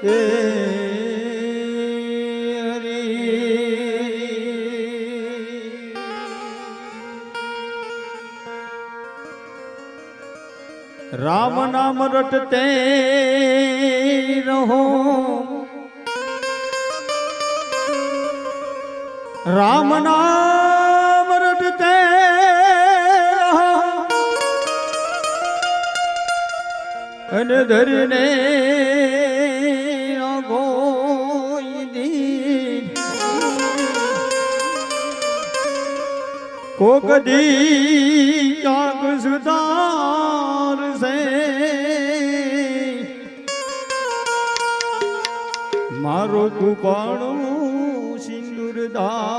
એ राम नाम रटते रहो, राम नाम रटते रहो, अन धरने को कदी जाग सुधार से मारो कुपाणो सिंदूरदार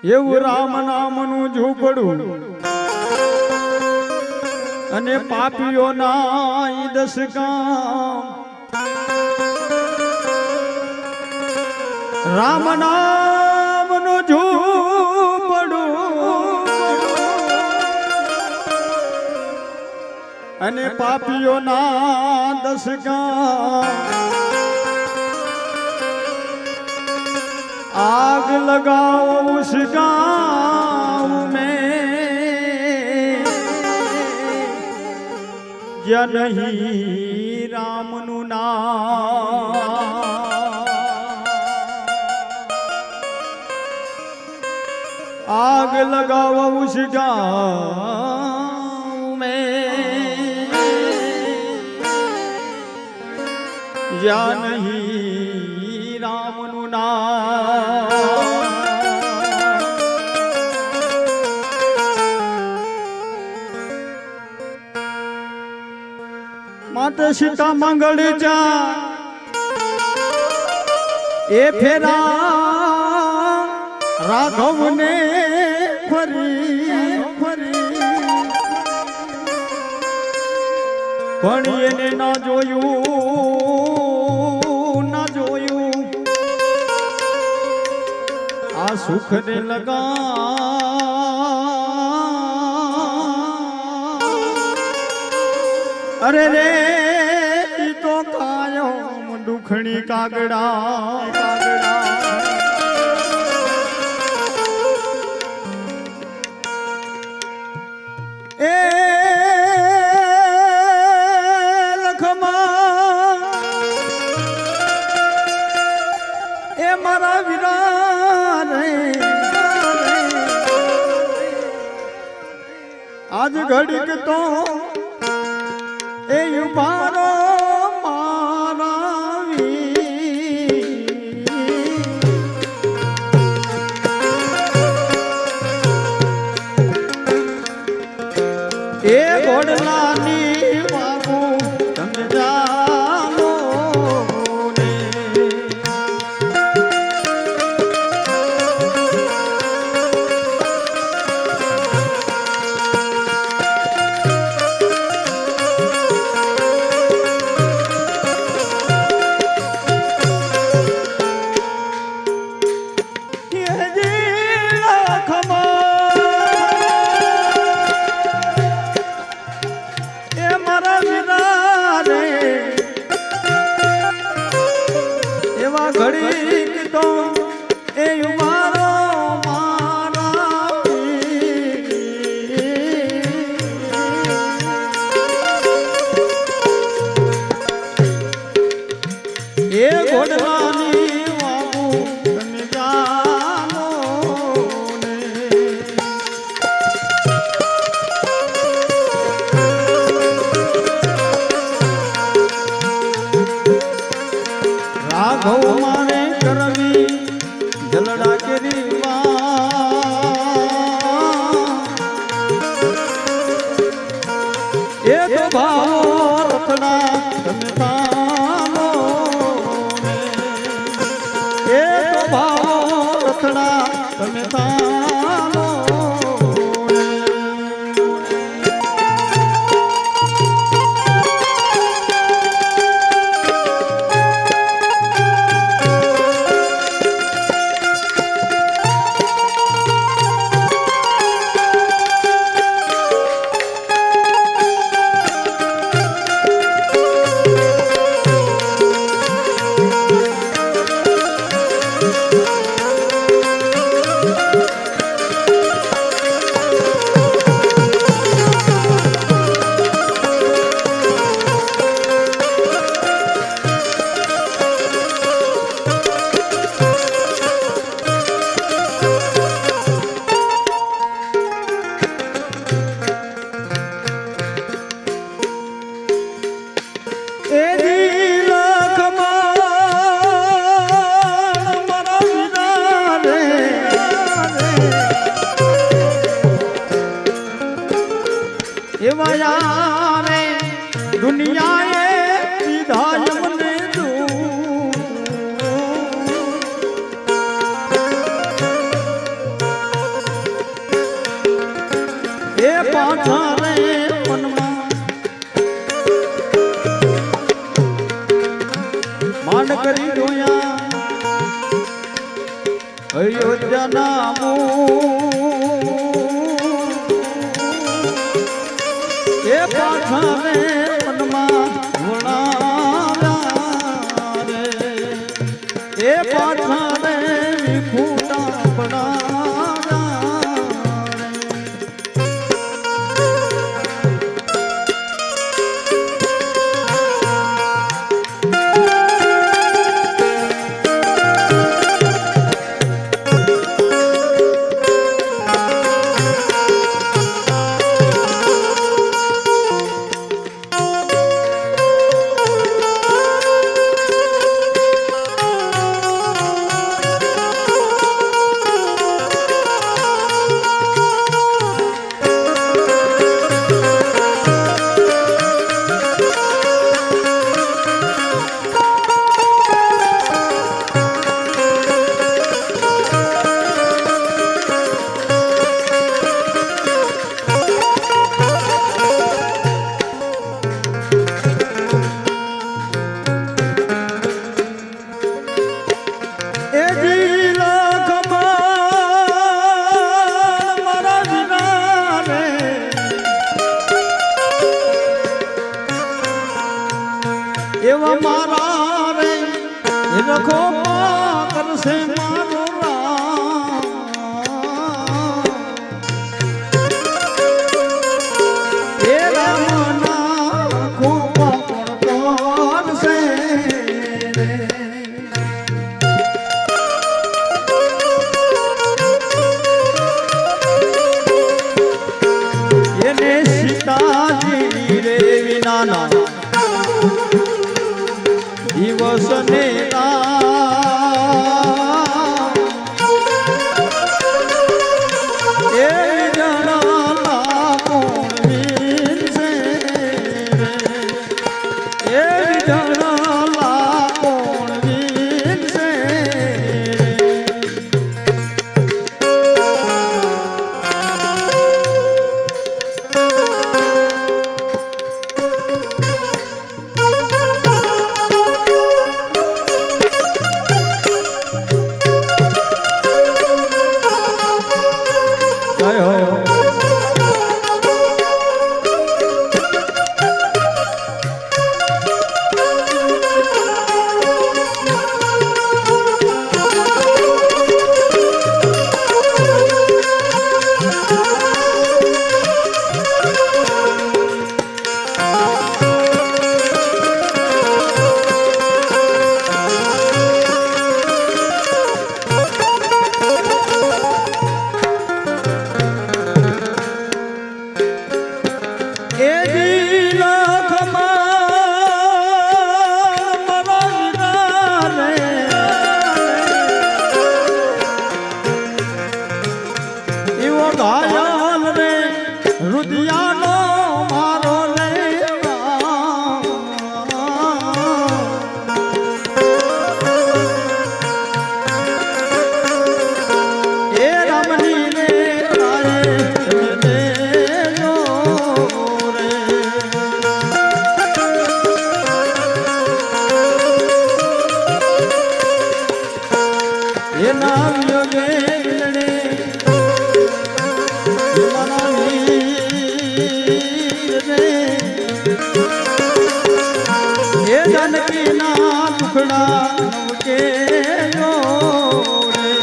એવું રામ નામનું ઝૂંપડું અને પાપીઓના દસ કામ રામ નામનું ઝૂંપડું અને પાપીઓના દસ ગામ आग लगाओ उस गाँव में या नहीं राम नु नाम आग लगाओ उस गाँव में या नहीं राम नु नाम माता सीता मंगल जा ए फेरा राघव ने फरी फरी पण एने ना जोयू ना जोयू आ सुख ने लगा अरे रे तो कायो दुखणी कागड़ा कागड़ा ए लखमा ए मारा वीरा रे आज घड़ीक तो ए युबारो मारावी ए घोड़लानी बाबू तम जानो ने એવા યારે દુનિયાએ દીધા મને એ પાછા રે મનમાં માંડ કરી જોયા અયોધ્યા નામું એ પાછા રે મનમાં વળાવ્યા રે એ પાછા રે વિખૂટા પડાવ્યા એવા મારા રે રખો કરશે મારો રામ એ રામના ખૂબ કરશે એને સીતાજી રે વિનાના દિવસ ને એ જણા કોણ વીરશે એ જણા કોણ વીરશે ઘાયલ રે રુદિયાનો મારો એ રામની રે એના યોગે जानकी ना टुकड़ा नवके रे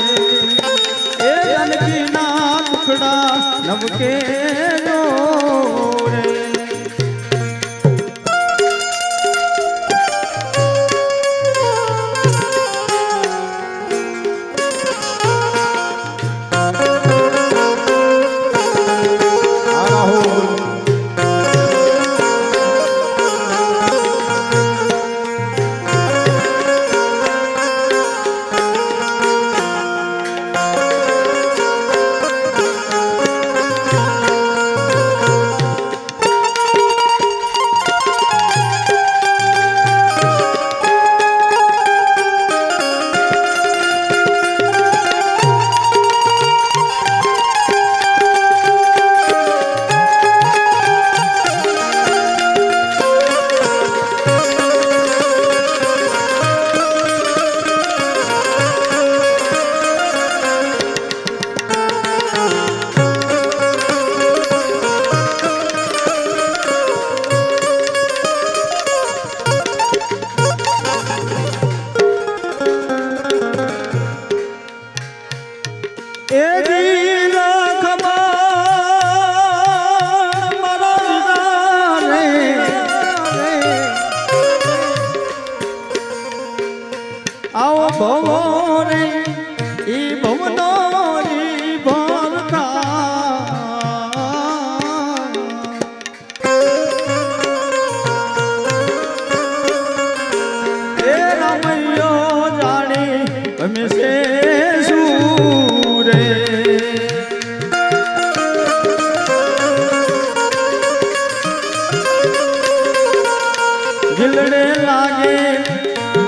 ए जानकी ना टुकड़ा नवके रे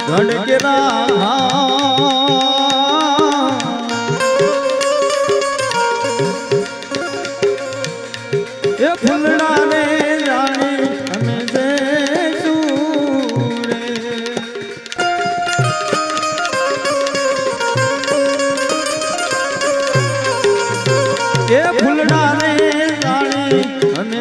ધડકેરા એ ફૂલડા ને રાણી અમે જઈશું રે એ ફૂલડા ને રાણી અમે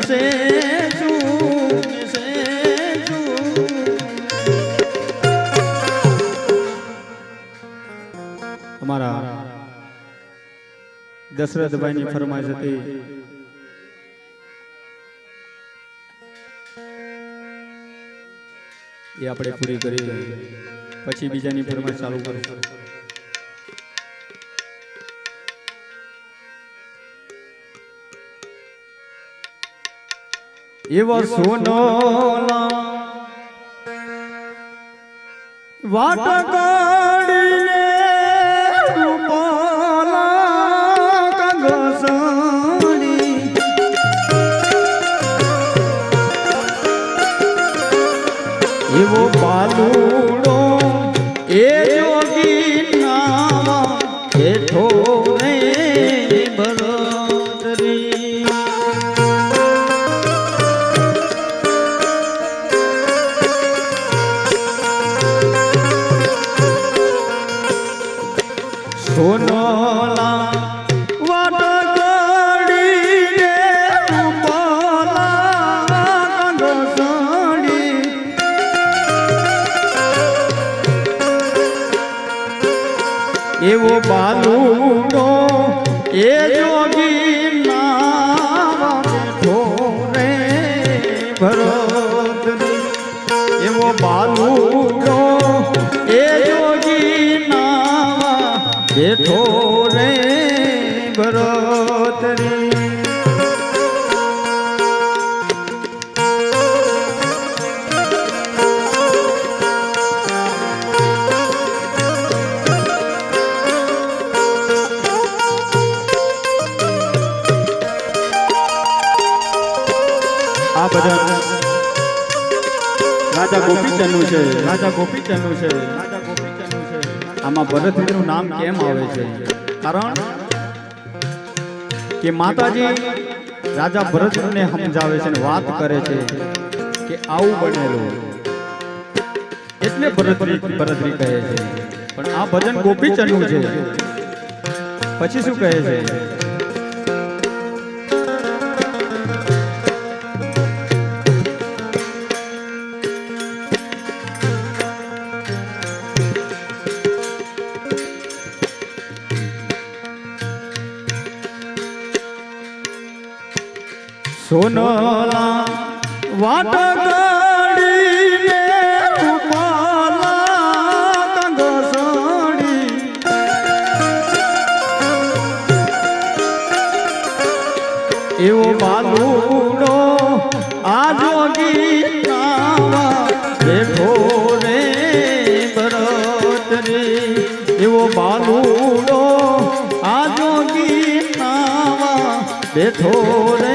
અમારા દશરથભાઈ ની ફરમાઈશ હતી એ આપણે પૂરી કરી પછી બીજાની ફરમાઈશ ચાલુ કરીશું. એવો સોનોલા વાટકડીને રૂપોલા કગસડી એવો બાલુડો એ જોગી નાવા હેઠો ને બરોદરી સોનોલા વાટકડીને રૂપોલા કગસડી એવો બાલુડો એ જોગી નાવા બેઠો રે ભરતરી એવો બાલુડો એ જોગી નાવા બેઠો રે ભરતરી આ ભજન રાજા ગોપીચંદનું છે. રાજા ગોપીચંદનું છે. રાજા ગોપીચંદનું છે. આમાં ભરતજીનું નામ કેમ આવે છે? કારણ કે માતાજી રાજા ભરતને સમજાવે છે અને વાત કરે છે કે આવું બનેલું એટલે ભરતજી કહે છે. પણ આ ભજન ગોપીચંદનું છે. પછી શું કહે છે? સોનલા વાટકડીને રૂપોલા કગસડી એવો બાલુડો આ જોગી નાવા બેઠો રે ભરતરી એવો બાલુડો આ જોગી નાવા બેઠો રે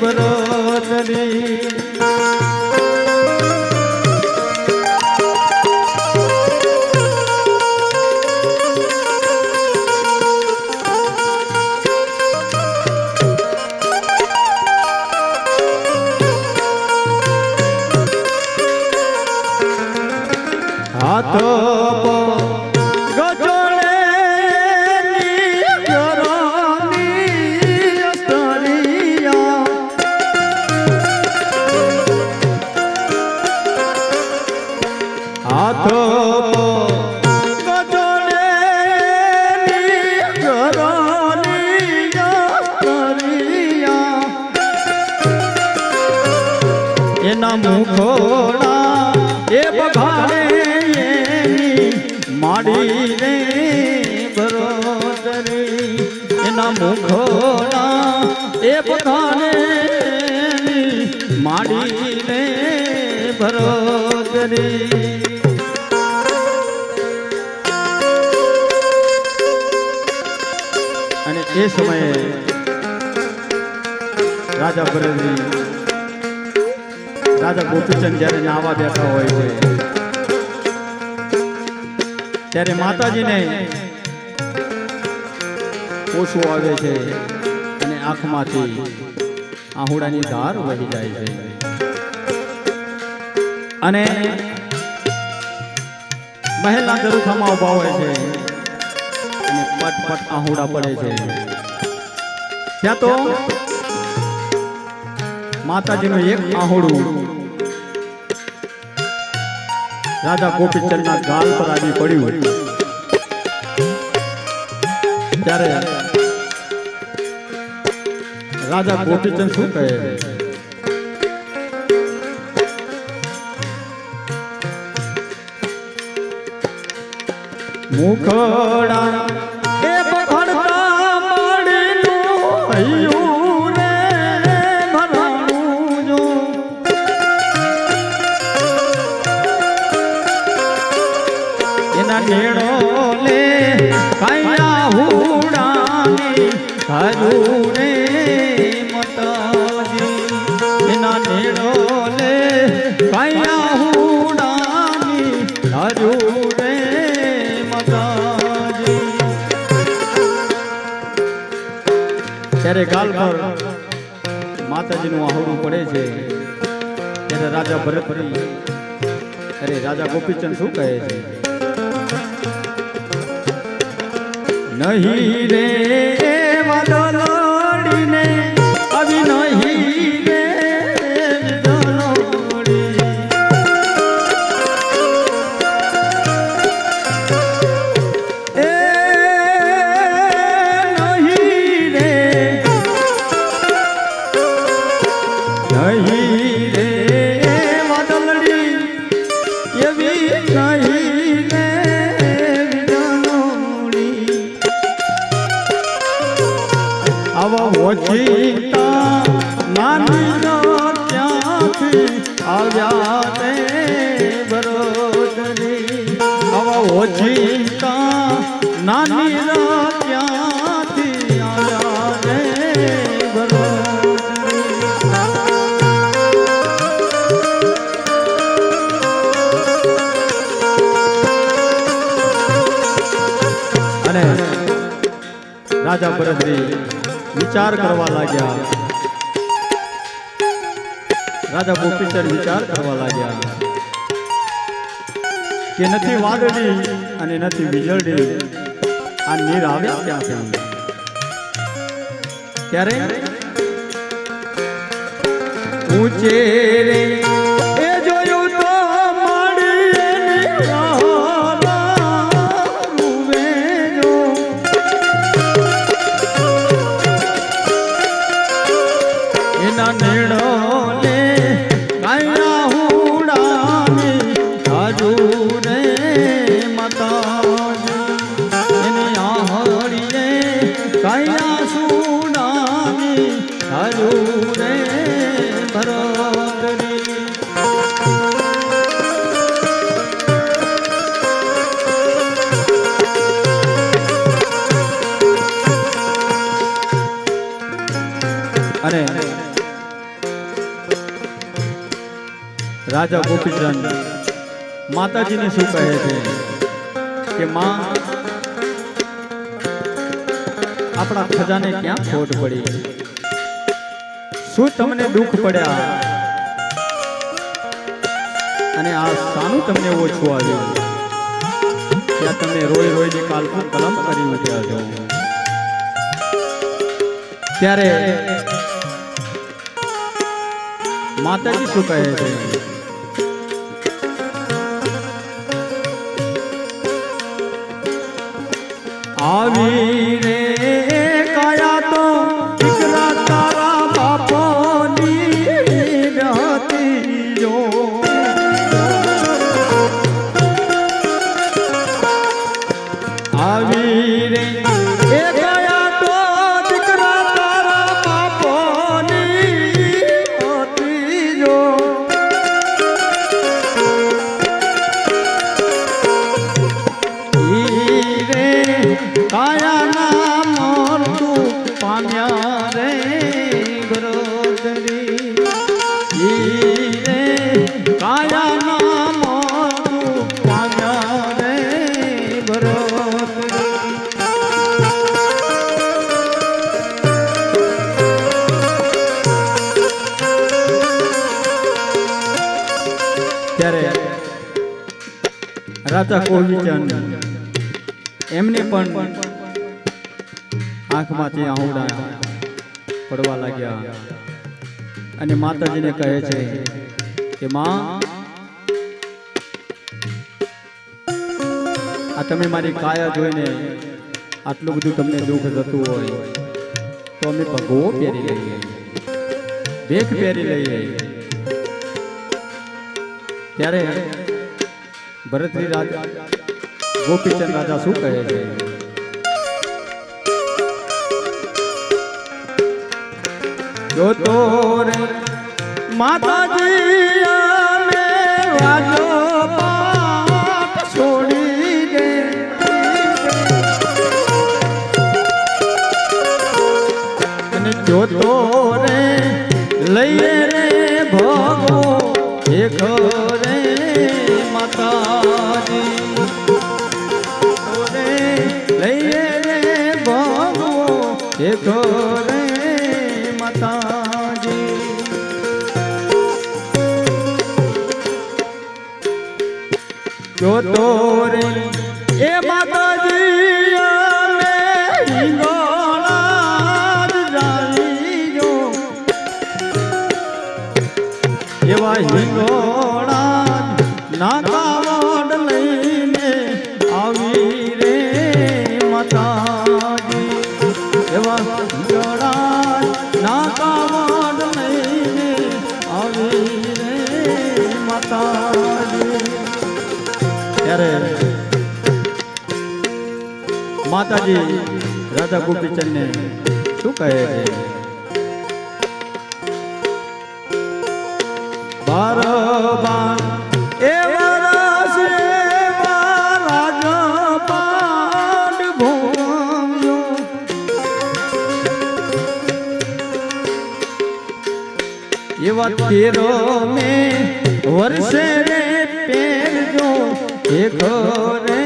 ભરતરી હાથ ગજોડે હાથ એના મુખોડા એ બઘાડે માડી રે ભરતરી એના મુખોડા એ બઘાડે માડી રે ભરતરી અને એ સમયે રાજા ભરતજી રાજા ગોપીચંદ જ્યારે નાવા બેઠા હોય છે ત્યારે માતાજીને ઓછું આવે છે અને આંખમાંથી આહુડાની ધાર વહી જાય છે અને મહેલના ઝરૂખામાં ઉભા હોય છે અને પટ આહુડા પડે છે ત્યાં તો માતાજીનું એક આહુડું રાજા ગોપીચંદના ગાલ પર આવી પડ્યું ત્યારે રાજા ગોપીચંદ શું કહે મુખડા એ પકડતા મળ્યું હૈયું રે ભરાણું જો એના નેડો લે કાયા હુડાની હજુ રે મતાજી એના નેડો લે કાયા હુડાની હજુ રે ત્યારે ગાલ પર માતાજીનું આહુડું પડે છે ત્યારે રાજા ભરતરી અરે રાજા ગોપીચંદ શું કહે છે નહીં રે વાદળડીને આવી નહીં રે ઓછીતા નાની ક્યાંથી આવ્યા તે બરોદરી આવા ઓછીતા નાની ક્યાંથી આવ્યા તે બરોદરી અને રાજા બરોદરી વિચાર કરવા લાગ્યા રાજા ગોપીચંદ વિચાર કરવા લાગ્યા કે નથી વાદળી અને નથી વીજળી આ નીર આવે ક્યાંથી ત્યારે ઊંચે રે એ જોયું તો નેડો લે કાયા હુડાની હજુ રે માતાજી એને આહડીએ કાયા સુડાની હજુ રે ભરતરી અને રાજા ગોપીચંદ માતાજીને શું કહે છે કે માં આપણા ખજાને ક્યાં ખોટ પડી શું તમને દુઃખ પડ્યા અને આ સાનું તમને ઓછું આવ્યું ત્યાં તમે રોઈ રોઈને કાલનું કલમ કરી ઉઠ્યા છો ત્યારે માતાજી શું કહે છે આવી રે કાયા તો દીકરા તારા બાપોની રહેતી જો આવી રે એ કાયા તો દીકરા તારા બાપોની હતી જો કાયા ના રાજા કોહિચંદ એમને પણ આંખમાંથી આહુડા પડવા લાગ્યા અને માતાજીને કહે છે કે માં, આ તમે મારી કાયા જોઈને આટલું બધું તમને દુઃખ થતું હોય તો અમે ભગવો પહેરી લઈએ, ભેખ પહેરી લઈએ. ત્યારે ભરતરી રાજા ગોપીચંદ રાજા શું કહે છે? જો તો રે માતાજી અમે વાજો પાપ છોડી દે, અને જો તો રે લઈએ રે ભગવો એક રે માતાજી, રે લઈએ રે ભગવો એક રે માતાજી. જો તો રે એ માતાજી અમે હિંગોળા જ જાણી જો, એવા હિંગોળા નાકાવડ લઈને આવી રે માતાજી, એવા હિંગોળા નાકાવડ લઈને આવી રે માતાજી. ત્યારે માતાજી રાજા ગોપીચંદને શું કહે છે? બારબાર એ વરસ રાજા પાડ ભોગ્યો, એવા તેરો મેં વર્ષે રે પહેરજો એક રે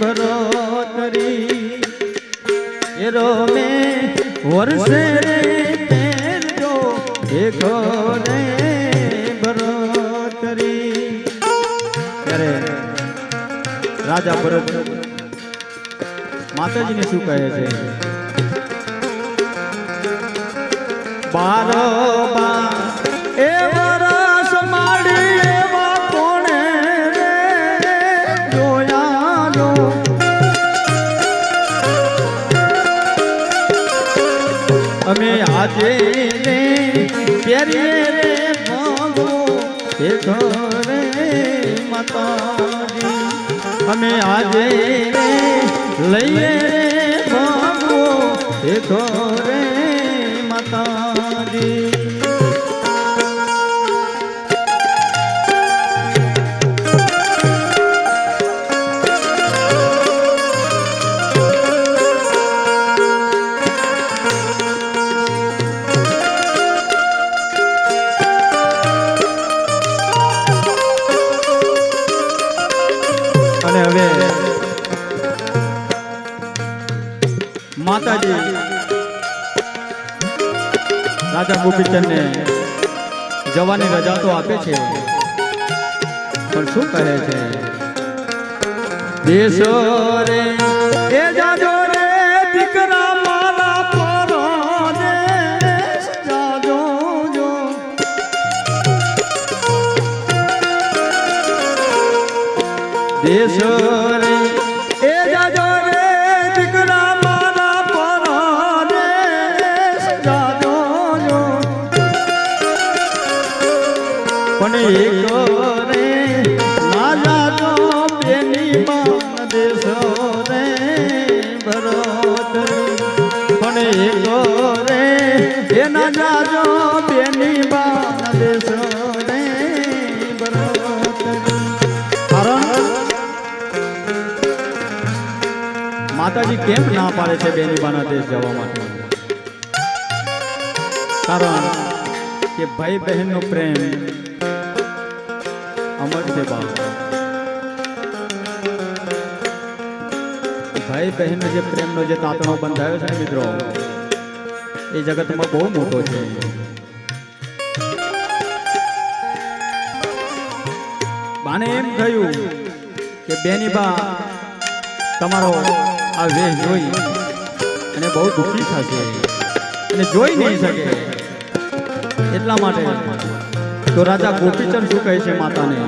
ભરતરી, એરો મેં વર્ષે રે પહેરજો એક રે ભરતરી. ત્યારે રાજા ભરત માતાજીને શું કહે છે? બારબાર એ વરસ માડી એવા કોણે રે જોયા જો, અમે આજે રે પહેરીએ રે ભગવો એક રે માતાજી, અમે આજે રે લઈએ રે ભગવો એક રે માતાજી. અને હવે માતાજી રાજા ગોપીચંદને જવાની રજા તો આપે છે, પણ શું કહે છે? દેશ રે એ જાજો રે દીકરા મારા પરદેશ જાજો જો, દેશ રે એ જાજો રે દીકરા મારા પરદેશ જાજો જો, પણ એક રે ના જાજો બેની માં દેશ રે ભરતરી, પણ એક રે એ ના જાજો બેની માં દેશ રે ભરતરી. માતાજી કેમ ના પાડે છે બેનીબાના દેશ જવા માટે? કારણ કે ભાઈ બહેનનો પ્રેમ અમર છે બાપ. ભાઈ બહેનનો જે પ્રેમનો જે તાતણો બંધાયો છે મિત્રો, એ જગતમાં બહુ મોટો છે. બાને એમ થયું કે બેની બા તમારો આ વેશ જોઈ અને બહુ દુઃખી થશે અને જોઈ નહીં શકે, એટલા માટે તો રાજા ગોપીચંદ શું કહે છે માતાને,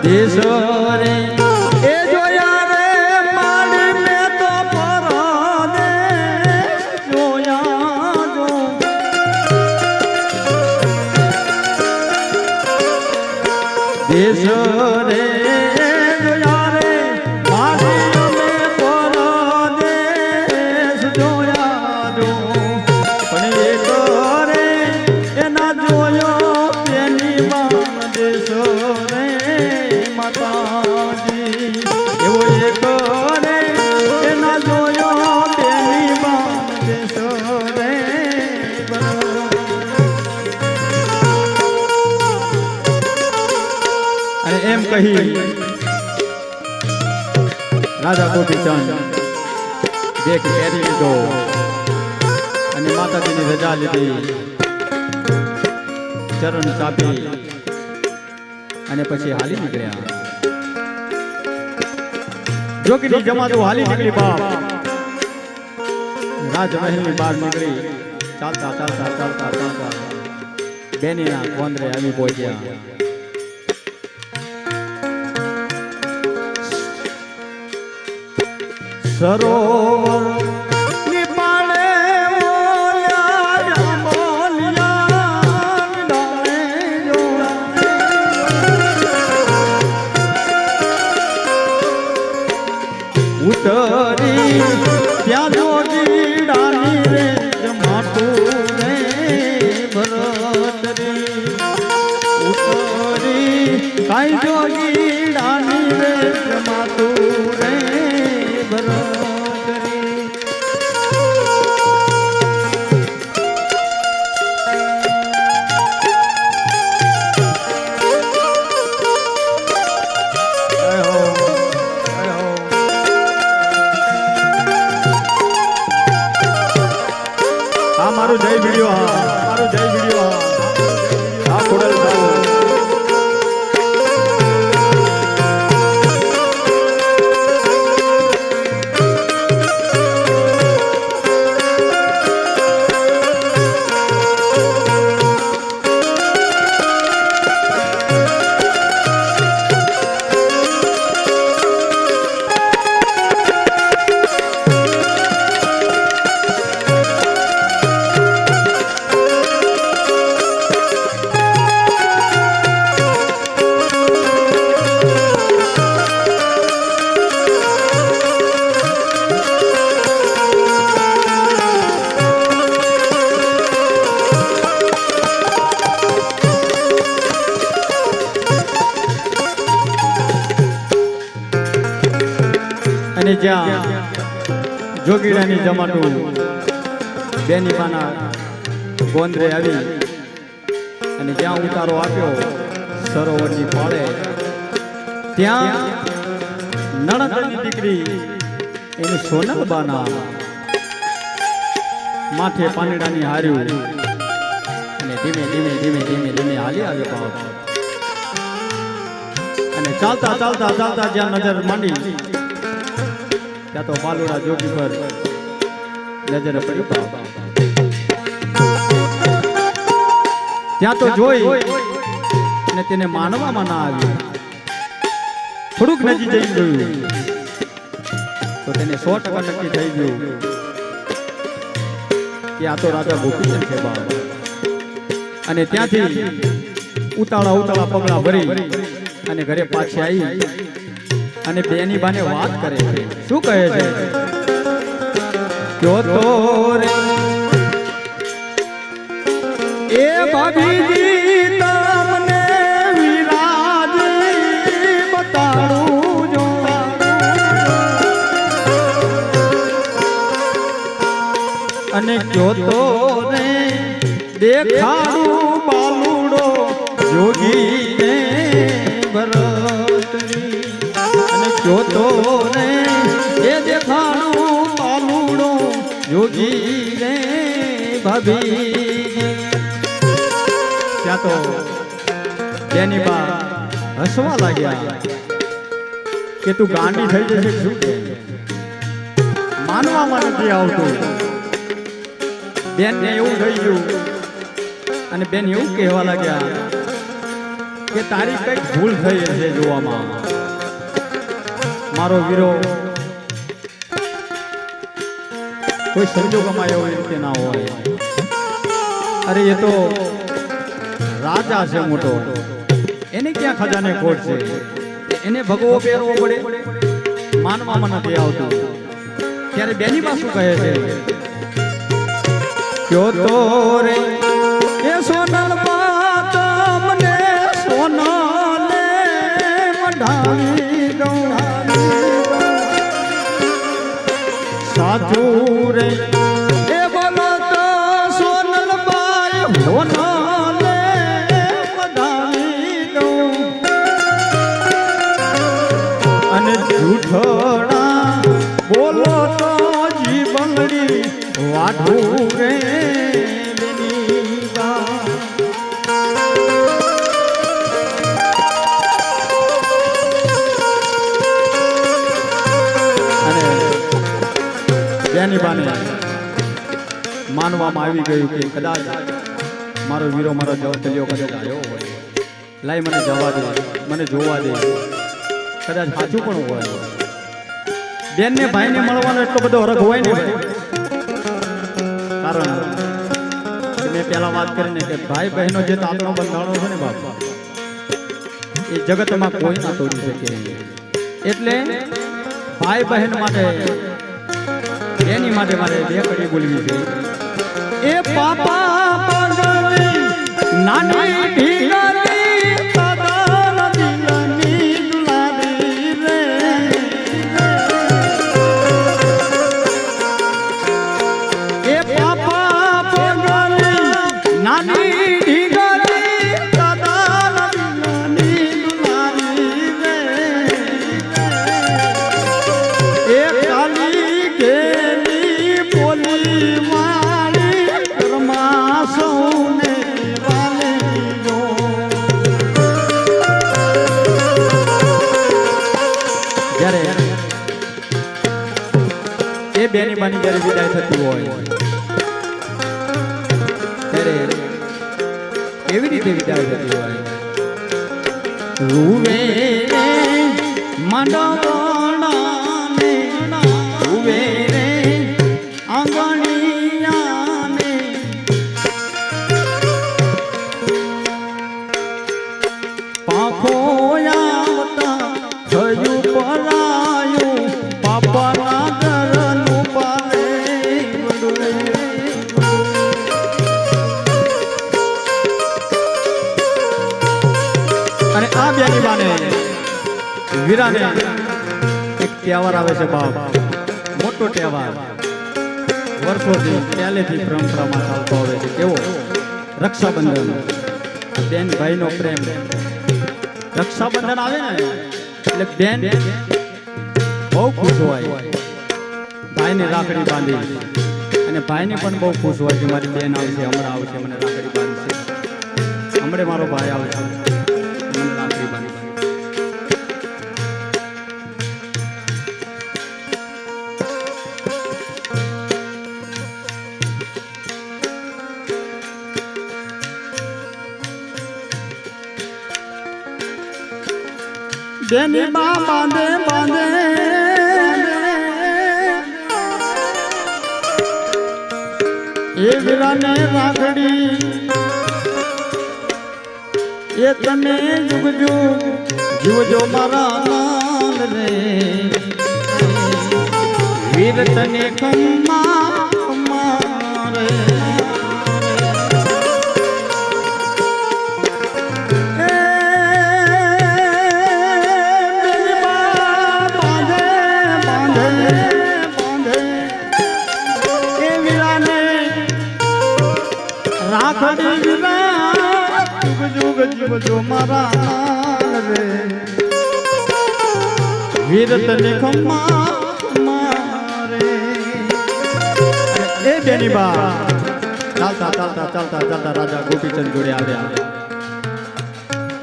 દેશ રે એ જોયા રે મારી મેં તો પરદેશ જોયા જો, દેશ રે જોયા રે મારી મેં પરદેશ જોયા જો, પણ એક રે એના જોયો તેની માં દેશ રે માતાજી, એવો એક રે એના જોયો તેની માં દેશ રે. અને એમ કહી રાજા ગોપીચંદ દેખ પહેરી લીધો અને માતાજીની રજા લીધી, ચરણ ચાપી અને પછી હાલી નીકળ્યા. જોગીની જમાતો હાલી નીકળી બાપ રાજમહેલની બહાર નીકળી, ચાલતા ચાલતા ચાલતા ચાલતા બેનીના કોંદરે આવી પહોંચ્યા. સરોવર ની પાળે ઓલ્યા બોલ્યા ડાળે જોડા, ઉતરી ત્યાં જોગીડાની રે જમાતું રે ભરતરી, ઉતરી કાંઈ જોગીડાની રે જમાતું રે ભરતરી. મારું જય વિડિયો, હા મારું જય વિડિયો, હા ખોડલ બાબુ. અને જ્યાં જોગીડાની જમાટું બેની પાના ગોંદરે આવી અને જ્યાં ઉતારો આપ્યો સરોવરની પાળે, ત્યાં નણંદની દીકરી એની સોનલબાના માથે પાનડાની હાર્યું અને ધીમે ધીમે ધીમે ધીમે ધીમે હાલી આવ્યો બાપ. અને ચાલતા ચાલતા ચાલતા જ્યાં નજર માંડી ત્યાં તો બાલુડા જોગી પર નજર પડી બાપ. ત્યાં તો જોઈ અને તેને માનવામાં ના આવ્યું. થોડુંક નજીક જઈને જોયું તો તેને 100% નક્કી થઈ ગયું કે આ તો રાજા ગોપીચંદ છે બાપ. અને ત્યાંથી ઉતાળા ઉતાળા પગલા ભરી અને ઘરે પાછી આવી અને બેની બાને વાત કરે છે. શું કહે છે? જો તો રે એ ભાભીજી તમને વિરાજ બતાડું જો, અને જો તો રે દેખાડું બાલુડો જોગીને ભરતરી, અને જો તો રે એ દેખાડું બાલુડો જોગીને ભાભી. ત્યાં તો બેની બા હસવા લાગ્યા કે તું ગાંડી થઈ જશે શું કે માનવામાં નથી આવતું. બેન ને એવું થઈ ગયું અને બેન એવું કહેવા લાગ્યા કે તારી કઈક ભૂલ થઈ હશે જોવામાં. મારો વીરો કોઈ સંજોગોમાં એવો રીતે ના હોય. અરે એ તો રાજા છે મોટો, એને ક્યાં ખજાને ખોટ છે, એને ભગવો પહેરવો પડે, માનવામાં નથી આવતું. ત્યારે બેની પાછું કહે છે ક્યો તો રે એ સોનલ બાત મને સોનલે મઢાવી દઉં સાચું રે એ બોલો તો સોનલ બાય હોનલે મઢાવી દઉં અને જૂઠડા બોલો તો જીવંગડી વાઢું રે બેની બાને માનવામાં આવી ગયું કે કદાચ મારો વીરો મારો જવતલિયો કદાચ આવ્યો હોય, લાઈ મને જવા દે, મને જોવા દે, કદાચ સાચું પણ હોય. બેન ને ભાઈ ને મળવાનો એટલો બધો હરખ હોય ને ભાઈ, કારણ મેં પેલા વાત કરીને કે ભાઈ બહેનો જે તાતણો બંધાણો છે ને બાપ, એ જગતમાં કોઈ ના તોડી શકે. એટલે ભાઈ બહેન માટે એની માટે મારે બે કડી બોલવી છે. એ પાપા પગલી નાની ઢીંગલી સદન દિલની દુલારી રે એ પાપા પગલી નાની ઢીંગલી સદન દિલની દુલારી રે એ કાલી કે બેની બાની જ્યારે વિદાય થતી હોય ત્યારે કેવી રીતે વિદાય થતી હોય. રૂવે રે મંડવાણાને રૂવે રે આંગણિયાને પાંખો આવતા થયું પરાયું પાપાના અને આ બેની બાને વીરાને એક તહેવાર આવે છે બાપ, મોટો તહેવાર, વર્ષોથી પહેલેથી પરંપરામાં ચાલતો આવે છે. કેવો? રક્ષાબંધન, બેન ભાઈનો પ્રેમ. રક્ષાબંધન આવે ને એટલે બેન બહુ ખુશ હોય, ભાઈને રાખડી બાંધી, અને ભાઈને પણ બહુ ખુશ હોય કે મારી બેન આવશે, હમણાં આવશે, મને રાખડી બાંધશે, હમણાં મારો ભાઈ આવશે, મને રાખડી બાંધશે. બેની બા બાંધે બાંધે એ વીરાને રાખડી, એ તને જુગ જુગ જીવજો મારા લાલ રે, વીર તને ખમ્મા ખમ્મા રે. રાખડી વીરા જુગ જુગ જીવજો મારા લાલ રે, વીર તને ખમ્મા ખમ્મા રે. એ બેની બા ચાલતા ચાલતા ચાલતા ચાલતા રાજા ગોપીચંદ જોડે આવ્યા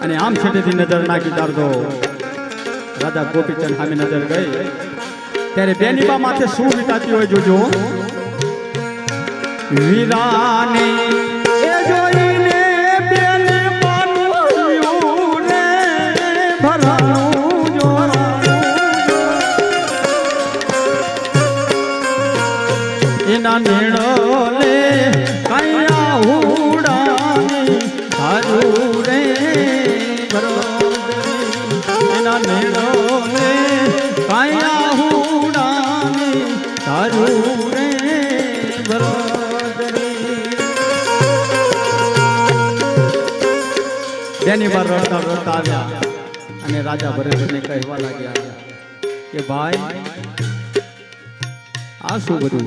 અને આમ છેટેથી નજર નાખી તારતો રાજા ગોપીચંદ સામે નજર ગઈ ત્યારે બેનીબા માથે શું વિતાતી હોય જોજો. વીરાને એ જોઈને બેનીબાનું ને ભરાણું જો એના નિર્ણલે કયા હુડાની હારું રે એના નિર્ણલે કયા હુડાની હારું રે બેનીબા રડતા રડતા આવ્યા અને રાજા ભરતને કહેવા લાગ્યા કે ભાઈ આ શું બધું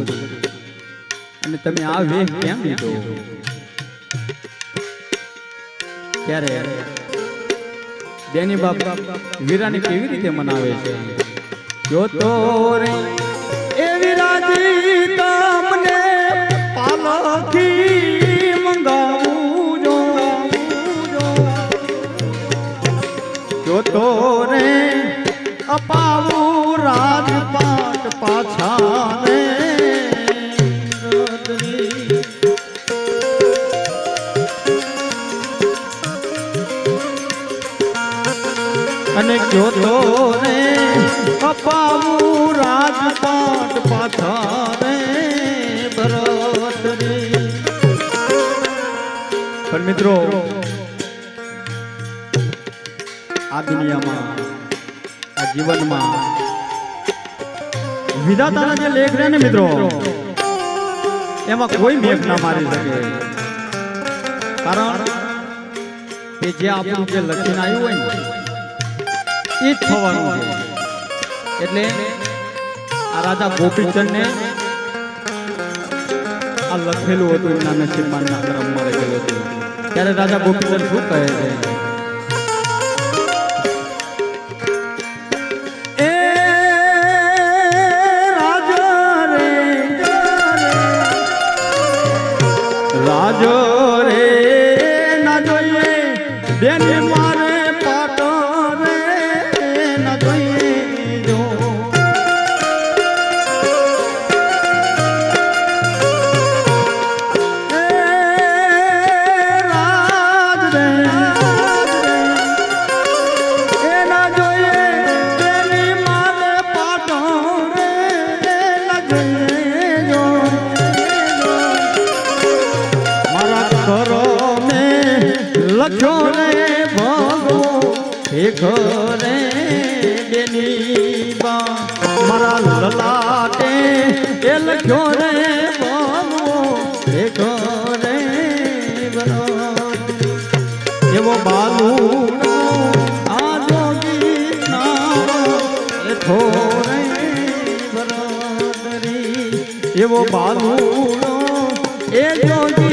અને તમે આ વેહ કેમ લીધો. ત્યારે બેનીબા વીરાને કેવી રીતે મનાવે છે. જો તો રે એ વીરાજી તમને પાલખી મંગાવું જો તો રે અપાવું રાજપાટ પાછા રે અને જો તો રે અપાવું રાજપાટ પાછા રે ભરતરી. પણ મિત્રો આ દુનિયામાં આ જીવનમાં વિધાતાના જે લેખ રહે ને મિત્રો એમાં કોઈ મેઘ ના મારી શકે. કારણ કે જે આપણું જે લખીને આવ્યું હોય ને એ જ થવાનું છે. એટલે આ રાજા ગોપીચંદ ને આ લખેલું હતું એમના નસીબમાં ના કર્મમાં લખેલું હતું. ત્યારે રાજા ગોપીચંદ શું કહે છે. રાજો રે ના જોઈએ બેની મારે પાટો રે ના જોઈએ જો રાજ રે એ ના જોઈએ બેની મારે પાટો રે ના જોઈએ જો કરો ને લખ્યો રે ભગવો એક રે બેનીબા મારા લલાટે એ લખ્યો રે ભગવો એક રે એવો બાલુડો આ જોગી ના એ થોરે બરોદરી એવો બાલુડો એ જોગી